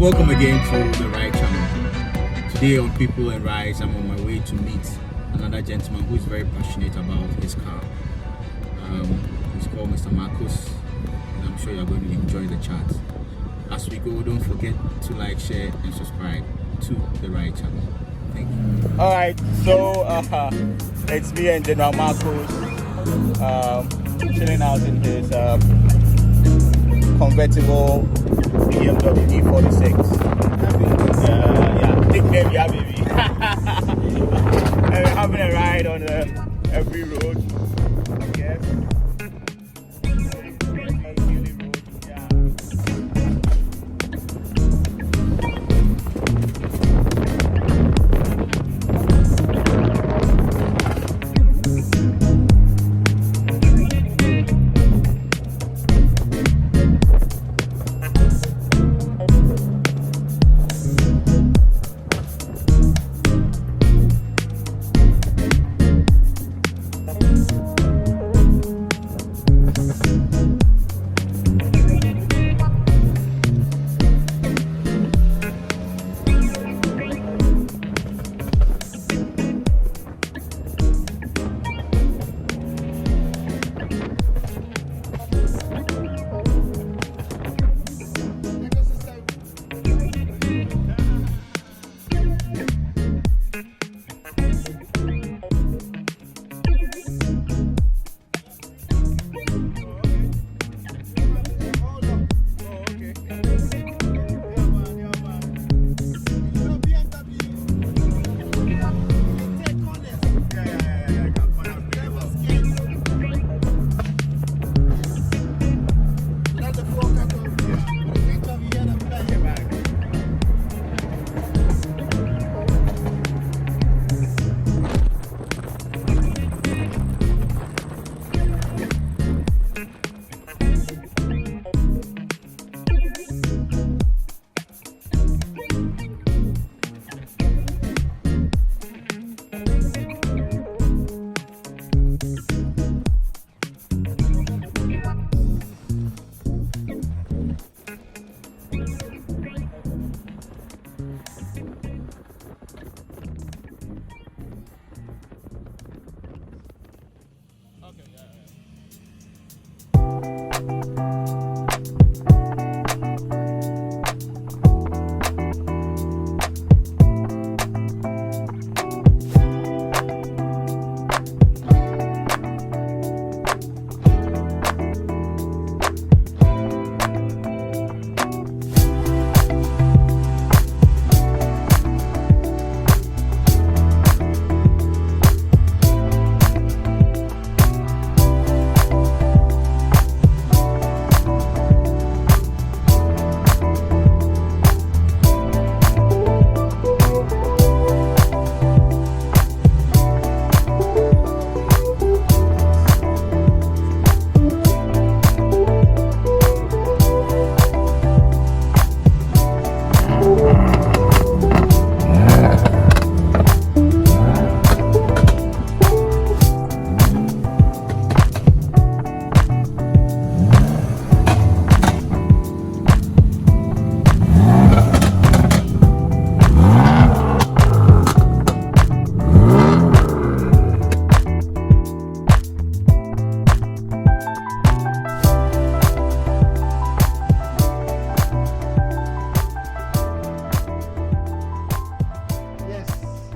Welcome again to the Ryde channel. Today on People and Rydes, I'm on my way to meet another gentleman who is very passionate about his car. He's called Mr. Marcus, and I'm sure you're going to enjoy the chat. As we go, don't forget to like, share, and subscribe to the Ryde channel. Thank you. Alright, so it's me and General Marcus chilling out in this convertible BMW E46. Nickname Yaa Baby. And we're having a ride on every road, I guess.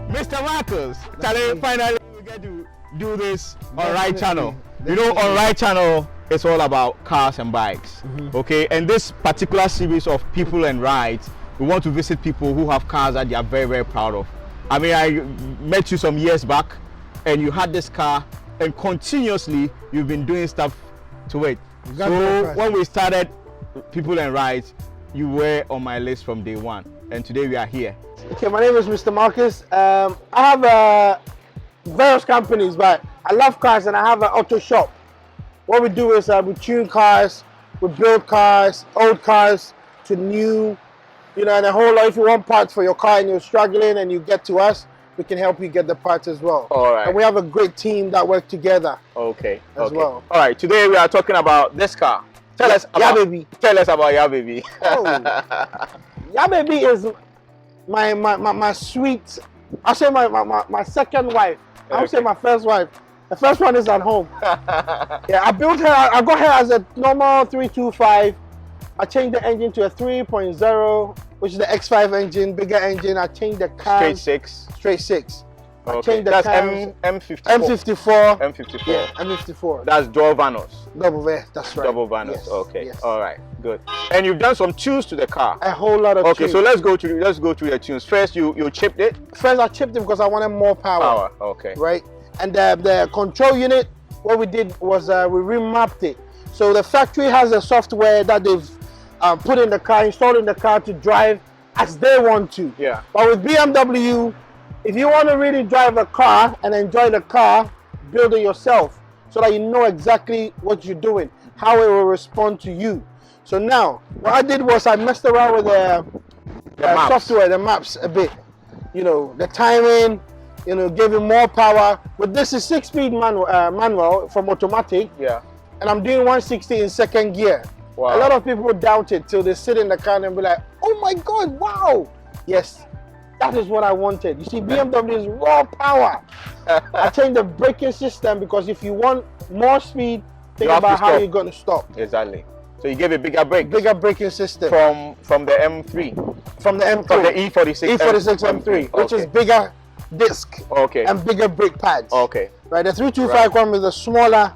Mr. Marcus, finally we get to do this on Ryde channel. You know, on Ryde channel, it's all about cars and bikes. Okay, and this particular series of People and Rydes, we want to visit people who have cars that they are very, very proud of. I mean, I met you some years back, and you had this car, and continuously you've been doing stuff to it. So when we started People and Rydes, you were on my list from day one, and today we are here. Okay, my name is Mr. Marcus. I have various companies, but I love cars and I have an auto shop. What we do is we tune cars, we build cars, old cars to new, you know, and a whole lot. If you want parts for your car and you're struggling and you get to us, we can help you get the parts as well. All right. And we have a great team that work together. Okay. As well. All right. Today we are talking about this car. Tell us about Yaa Baby. Tell us about Yaa Baby. Oh. Yaa Baby is my sweet. I say my second wife. I would say my first wife. The first one is at home. Yeah, I built her. I got her as a normal 325. I changed the engine to a 3.0, which is the X5 engine, bigger engine. I changed the cams. Straight six. Okay. I changed the That's cams. M54. M54. M54. Yeah, M54. That's dual vanos. Double, that's right. Double vanos. Yes, Okay. yes. All right. Good. And you've done some tunes to the car. A whole lot of Okay. tunes. So let's go to the tunes. First, you chipped it. First, I chipped it because I wanted more power. Okay. Right. And the control unit, what we did was we remapped it. So the factory has a software that they've put in the car, installed in the car to drive as they want to. Yeah. But with BMW, if you want to really drive a car and enjoy the car, build it yourself so that you know exactly what you're doing, how it will respond to you. So now, what I did was I messed around with the software, the maps a bit. You know, the timing, you know, gave it more power. But this is 6-speed manual from automatic. Yeah. And I'm doing 160 in second gear. Wow. A lot of people doubt it till they sit in the car and be like, oh my God, wow. Yes, that is what I wanted. You see, BMW is raw power. I changed the braking system because if you want more speed, think about how you're going to stop. Exactly. So you gave a bigger brake. Bigger braking system. From the M3. From the M3. From the E46. E46 M3, which is bigger disc. Okay. And bigger brake pads. Okay. Right, the 325 come with a smaller.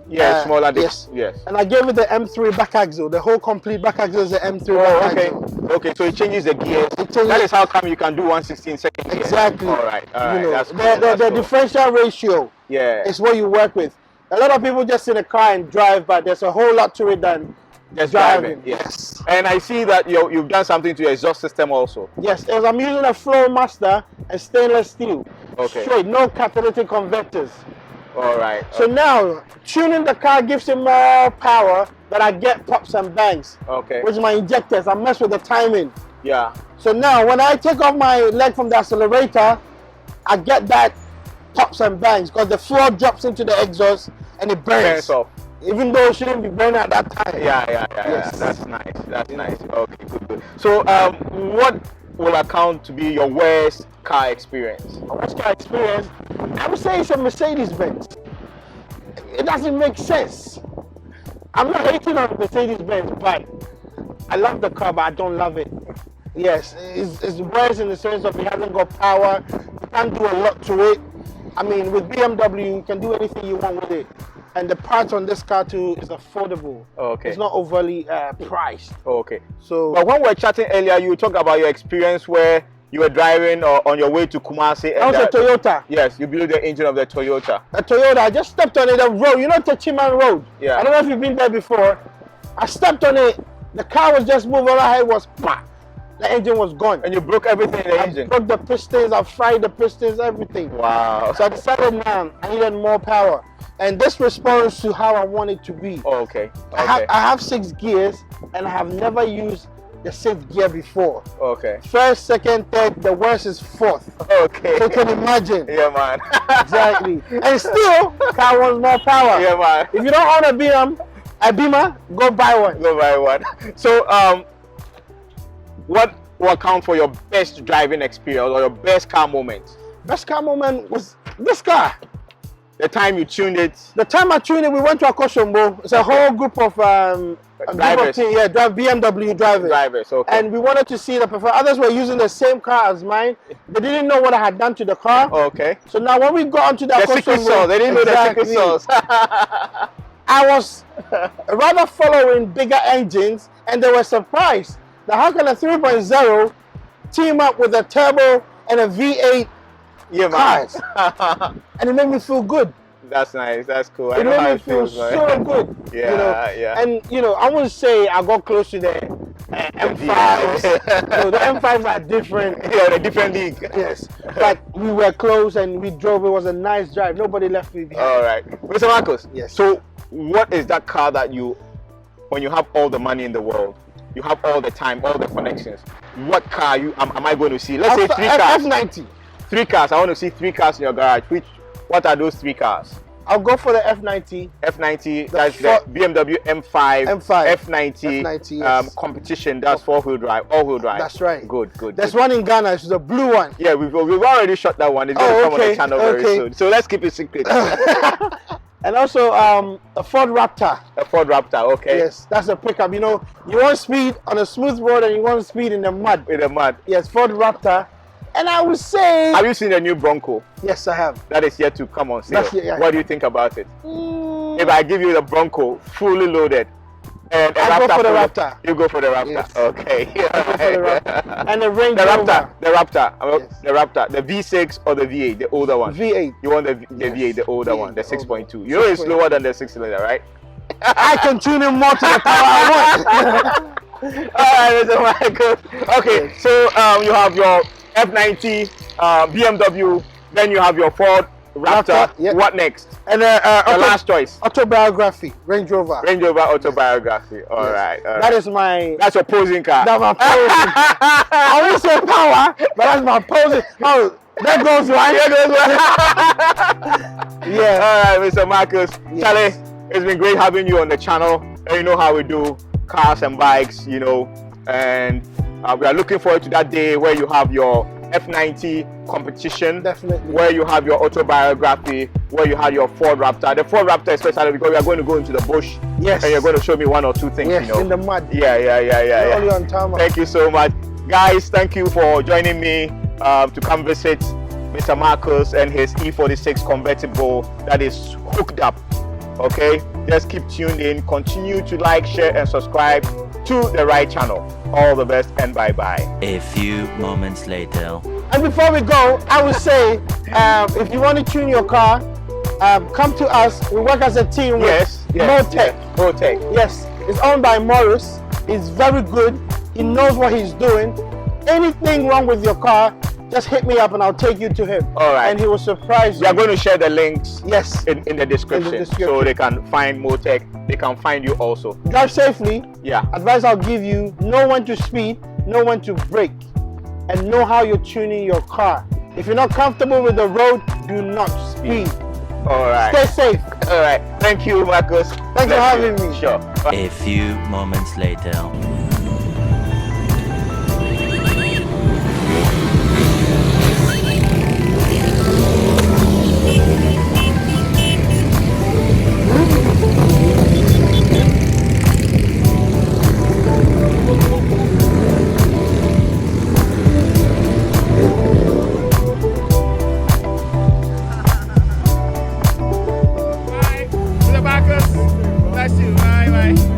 Yeah, smaller disc. Yes. And I gave it the M3 back axle. The whole complete back axle is the M3 back axle. Okay, so it changes the gears. That is how come you can do 160 in second gear. Exactly. All right. You know, That's cool. the differential ratio is what you work with. A lot of people just in a car and drive, but there's a whole lot to it than just driving. Yes. And I see that you've done something to your exhaust system also. Yes, as I'm using a Flowmaster and stainless steel. Okay. Straight, no catalytic converters. All right. So now, tuning the car gives it more power, but I get pops and bangs. Okay. Which is my injectors. I mess with the timing. Yeah. So now, when I take off my leg from the accelerator, I get that pops and bangs because the fuel drops into the exhaust and it burns. Off. Even though it shouldn't be burning at that time. Yeah. That's nice. That's nice. Okay, good. So, what will account to be your worst car experience? My worst car experience, I would say it's a Mercedes-Benz. It doesn't make sense. I'm not hating on Mercedes-Benz, but I love the car, but I don't love it. Yes, it's worse in the sense of it hasn't got power. You can't do a lot to it. I mean, with BMW, you can do anything you want with it. And the parts on this car too is affordable. Okay. It's not overly priced. Okay. So, but when we were chatting earlier, you talked about your experience where you were driving on your way to Kumasi. That was a Toyota. Yes, you blew the engine of the Toyota. A Toyota. I just stepped on it. The road, you know, Techiman Road. Yeah. I don't know if you've been there before. I stepped on it. The car was just moving. All I had was bah. The engine was gone. And you broke everything in the engine? I broke the pistons. I fried the pistons. Everything. Wow. So I decided, man, I needed more power. And this responds to how I want it to be. Oh, okay. I have 6 gears, and I have never used the 6th gear before. Okay. First, second, third, the worst is 4th. Okay. So you can imagine. Yeah, man. Exactly. And still, car wants more power. Yeah, man. If you don't own a Beamer, go buy one. Go buy one. So, what will account for your best driving experience or your best car moment? Best car moment was this car. The time you tuned it? The time I tuned it, we went to Akoshombo. It's a whole group of drivers. BMW drivers. Drivers, okay. And we wanted to see the performance. Others were using the same car as mine. They didn't know what I had done to the car. Okay. So now when we got onto the secret sauce, they didn't know the secret sauce. I was rather following bigger engines, and they were surprised that how can a 3.0 team up with a turbo and a V8 cars? And it made me feel good. That's nice. That's cool. It made me feel so good. Yeah, you know? yeah. And you know, I wouldn't say I got close to the M5s. The M5s are different. Yeah, a different league. Yes, but we were close and we drove. It was a nice drive. Nobody left me behind. All right, Mr. Marcus. Yes. So, what is that car that you, when you have all the money in the world, you have all the time, all the connections, what car am I going to see? Let's say 3 cars. F90. 3 cars. I want to see 3 cars in your garage. What are those 3 cars? I'll go for the F90. F90, that's the BMW M5, F90, yes. competition. That's four-wheel drive, all-wheel drive. That's right. Good. There's one in Ghana. It's the blue one. Yeah, we've already shot that one. It's going to come on the channel very soon. So let's keep it secret. And also a Ford Raptor. A Ford Raptor, okay. Yes, that's a pickup. You know, you want speed on a smooth road and you want speed in the mud. In the mud. Yes, Ford Raptor. And I would say... Have you seen the new Bronco? Yes, I have. That is yet to come on sale. What do you think about it? If I give you the Bronco, fully loaded, and I'll go for the Raptor. You go for the Raptor. Yes. Okay. And the Range Rover. The Raptor. Yes. The Raptor. The V6 or the V8, the older one? V8. You want the V8, the older one, the 6.2. You know it's slower than the 6-cylinder, right? I can tune in more to the power I want. Alright, Mr. Michael. Okay, so you have your F90 BMW, then you have your Ford Raptor. Yep. What next? And the last choice. Autobiography, Range Rover. Range Rover Autobiography. All right. That is my... That's your posing car. That's my posing. I won't say power, but that's my posing. Oh, that goes right. Yeah. All right, Mr. Marcus. Yes. Charlie, it's been great having you on the channel. And you know how we do cars and bikes, you know, and we are looking forward to that day where you have your F90 competition. Definitely. Where you have your autobiography, where you have your Ford Raptor. The Ford Raptor especially because we are going to go into the bush. Yes. And you're going to show me one or two things, yes, you know. in the mud. Yeah. Only on tarmac. Thank you so much. Guys, thank you for joining me to come visit Mr. Marcus and his E46 convertible that is hooked up. Okay, just keep tuned in, continue to like, share and subscribe to the Ryde channel. All the best and bye-bye. A few moments later. And before we go, I would say, if you want to tune your car, come to us. We work as a team with Motech. Motech. Yes, it's owned by Morris. He's very good. He knows what he's doing. Anything wrong with your car, just hit me up and I'll take you to him. All right. And he will surprise you. We are going to share the links in the description so they can find Motech. They can find you also. Drive safely. Yeah. Advice I'll give you, know when to speed, know when to brake, and know how you're tuning your car. If you're not comfortable with the road, do not speed. All right. Stay safe. All right. Thank you, Marcus. Thanks for having me. Sure. A few moments later. Bye. Mr. Marcus. Bless you. Bye.